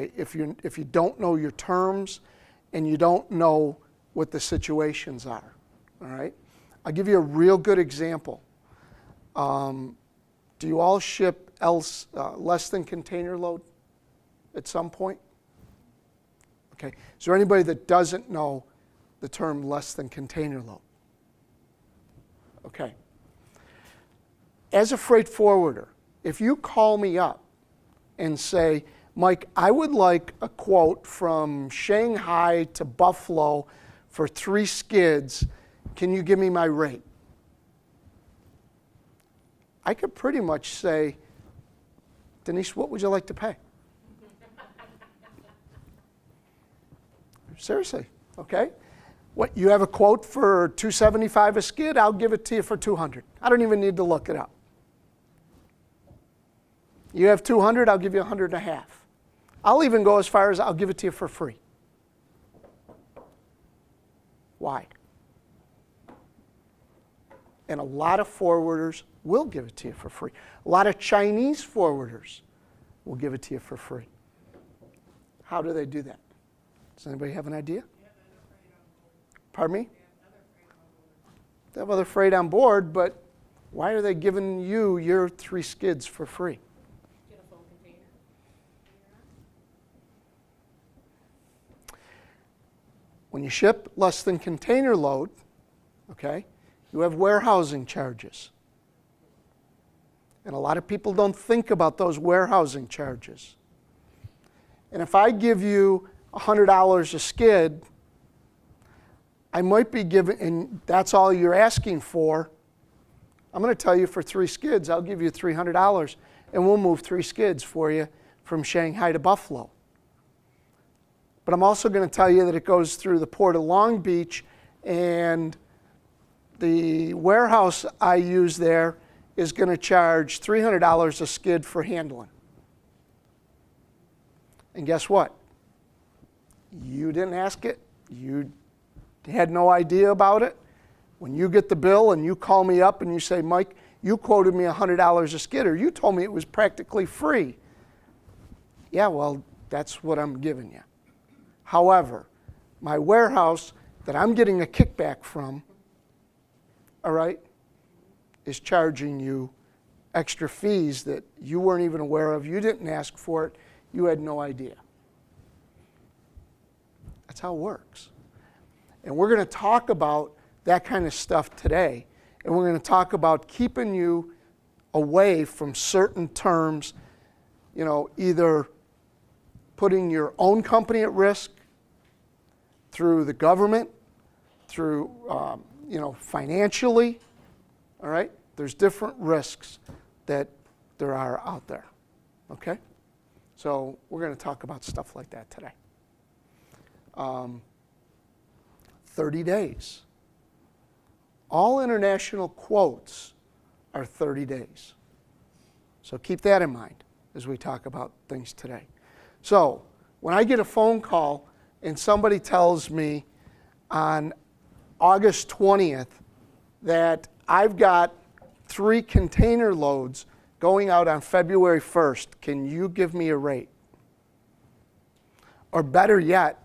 okay, if you don't know your terms and you don't know what the situations are, all right? I'll give you a real good example. Do you all ship less than container load at some point? Okay, is there anybody that doesn't know the term less than container load? Okay. As a freight forwarder, if you call me up and say, Mike, I would like a quote from Shanghai to Buffalo for 3 skids, can you give me my rate? I could pretty much say, Denise, what would you like to pay? Seriously, okay? What, you have a quote for $275 a skid? I'll give it to you for $200. I don't even need to look it up. You have $200, I'll give you $150. I'll even go as far as I'll give it to you for free. Why? And a lot of forwarders will give it to you for free. A lot of Chinese forwarders will give it to you for free. How do they do that? Does anybody have an idea? Pardon me? They have other freight on board, but why are they giving you your 3 skids for free? Get a full container. When you ship less than container load, okay, you have warehousing charges. And a lot of people don't think about those warehousing charges. And if I give you $100 a skid, I might be giving, and that's all you're asking for, I'm going to tell you for 3 skids, I'll give you $300, and we'll move 3 skids for you from Shanghai to Buffalo. But I'm also going to tell you that it goes through the Port of Long Beach, and the warehouse I use there is going to charge $300 a skid for handling. And guess what? You didn't ask it. You had no idea about it. When you get the bill and you call me up and you say, Mike, you quoted me $100 a skid, or you told me it was practically free. Yeah, well, that's what I'm giving you. However, my warehouse that I'm getting a kickback from, all right, is charging you extra fees that you weren't even aware of. You didn't ask for it. You had no idea. That's how it works. And we're going to talk about that kind of stuff today. And we're going to talk about keeping you away from certain terms, you know, either putting your own company at risk through the government, through, financially, all right? There's different risks that there are out there, okay? So we're going to talk about stuff like that today. 30 days. All international quotes are 30 days. So keep that in mind as we talk about things today. So when I get a phone call and somebody tells me on August 20th that I've got 3 container loads going out on February 1st, can you give me a rate? Or better yet,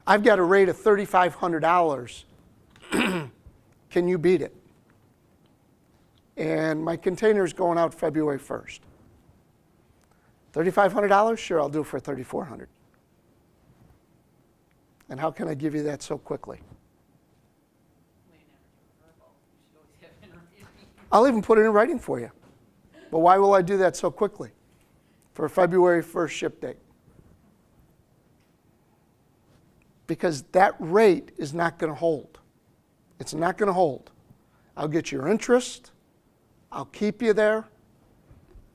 I've got a rate of $3,500. Can you beat it? And my container is going out February 1st. $3,500? Sure, I'll do it for $3,400. And how can I give you that so quickly? I'll even put it in writing for you. But why will I do that so quickly? For a February 1st ship date. Because that rate is not going to hold. It's not going to hold. I'll get your interest. I'll keep you there.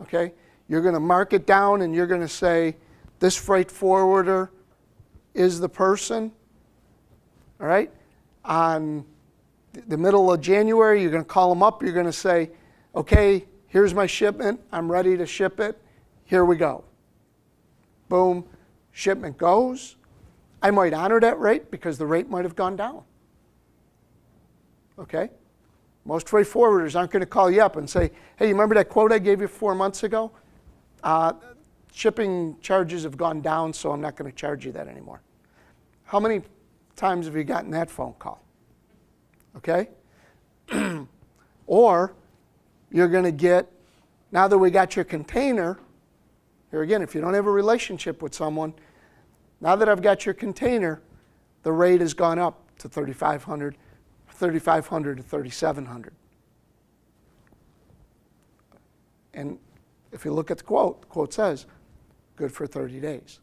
Okay? You're going to mark it down and you're going to say, this freight forwarder is the person. All right? On the middle of January, you're going to call them up. You're going to say, okay, here's my shipment. I'm ready to ship it. Here we go. Boom. Shipment goes. I might honor that rate because the rate might have gone down. Okay? Most freight forwarders aren't going to call you up and say, hey, you remember that quote I gave you 4 months ago? shipping charges have gone down, so I'm not going to charge you that anymore. How many times have you gotten that phone call? Okay? Or you're going to get, now that we got your container, here again, if you don't have a relationship with someone, now that I've got your container, the rate has gone up to $3,500 to $3,700. And if you look at the quote says, good for 30 days.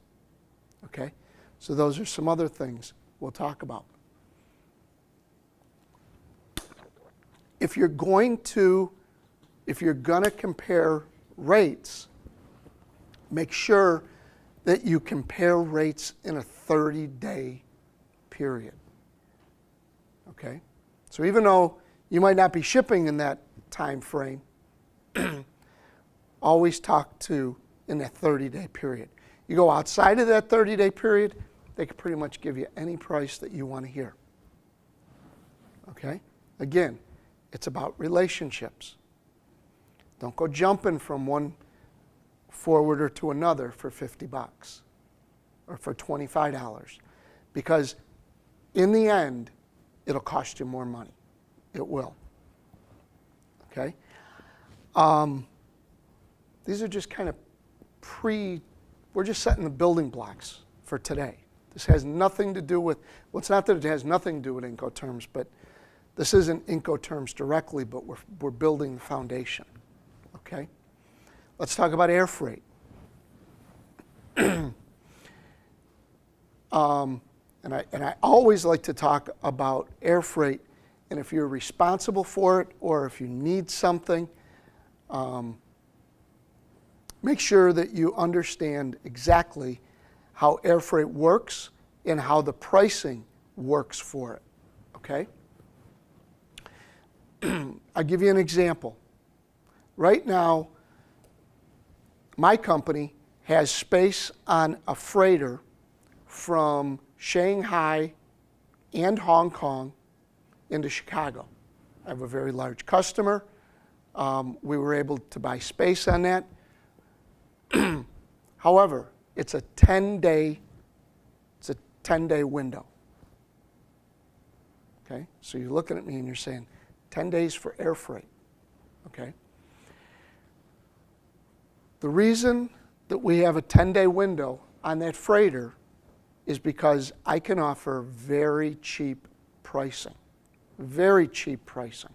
Okay? So those are some other things we'll talk about. If you're going to compare rates, make sure that you compare rates in a 30-day period. Okay? So even though you might not be shipping in that time frame, always talk to in that 30-day period. You go outside of that 30-day period, they can pretty much give you any price that you want to hear. Okay? Again, it's about relationships. Don't go jumping from one forwarder to another for $50 or for $25, because in the end, it'll cost you more money. It will. Okay? These are just kind of we're just setting the building blocks for today. This has nothing to do with, well, it's not that it has nothing to do with INCOterms, but this isn't INCOterms directly, but we're building the foundation. Okay? Let's talk about air freight. And I always like to talk about air freight, and if you're responsible for it or if you need something, make sure that you understand exactly how air freight works and how the pricing works for it. Okay? I'll give you an example. Right now, my company has space on a freighter from Shanghai and Hong Kong into Chicago. I have a very large customer. We were able to buy space on that. However, it's a 10-day window. Okay? So you're looking at me and you're saying, 10 days for air freight. Okay? The reason that we have a 10-day window on that freighter is because I can offer very cheap pricing. Very cheap pricing.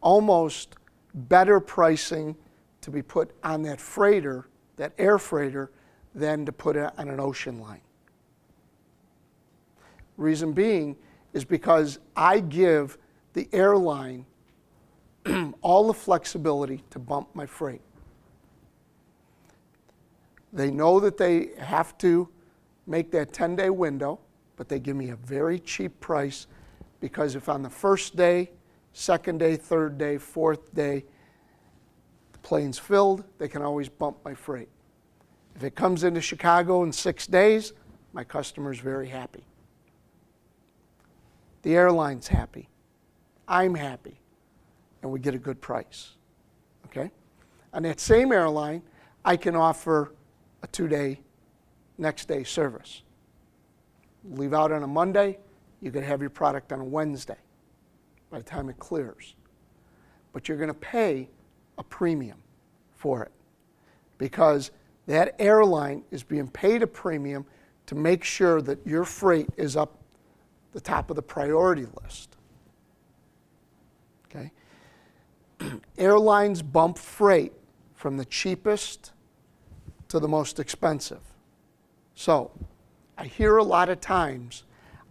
Almost better pricing to be put on that freighter, that air freighter, than to put it on an ocean line. Reason being is because I give the airline all the flexibility to bump my freight. They know that they have to make that 10-day window, but they give me a very cheap price, because if on the first day, second day, third day, fourth day, the plane's filled, they can always bump my freight. If it comes into Chicago in 6 days, my customer's very happy. The airline's happy. I'm happy. And we get a good price. Okay? On that same airline, I can offer a 2-day, next day service. Leave out on a Monday, you can have your product on a Wednesday by the time it clears. But you're going to pay a premium for it, because that airline is being paid a premium to make sure that your freight is up the top of the priority list. Okay? Airlines bump freight from the cheapest to the most expensive. So, I hear a lot of times,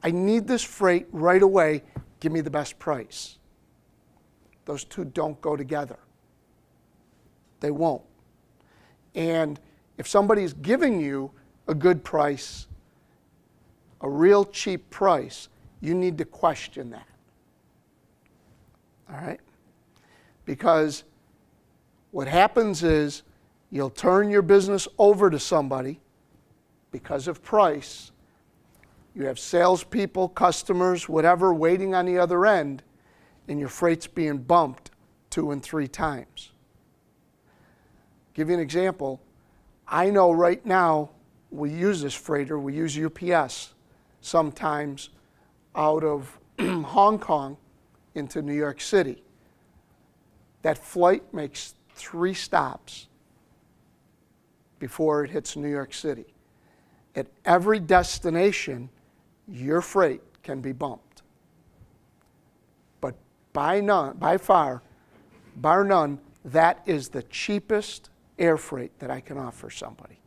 I need this freight right away, give me the best price. Those two don't go together. They won't. And if somebody's giving you a good price, a real cheap price, you need to question that. All right? Because what happens is you'll turn your business over to somebody because of price. You have salespeople, customers, whatever, waiting on the other end, and your freight's being bumped 2 and 3 times. Give you an example. I know right now we use this freighter, we use UPS sometimes out of Hong Kong into New York City. That flight makes 3 stops before it hits New York City. At every destination, your freight can be bumped. But by far, bar none, that is the cheapest air freight that I can offer somebody.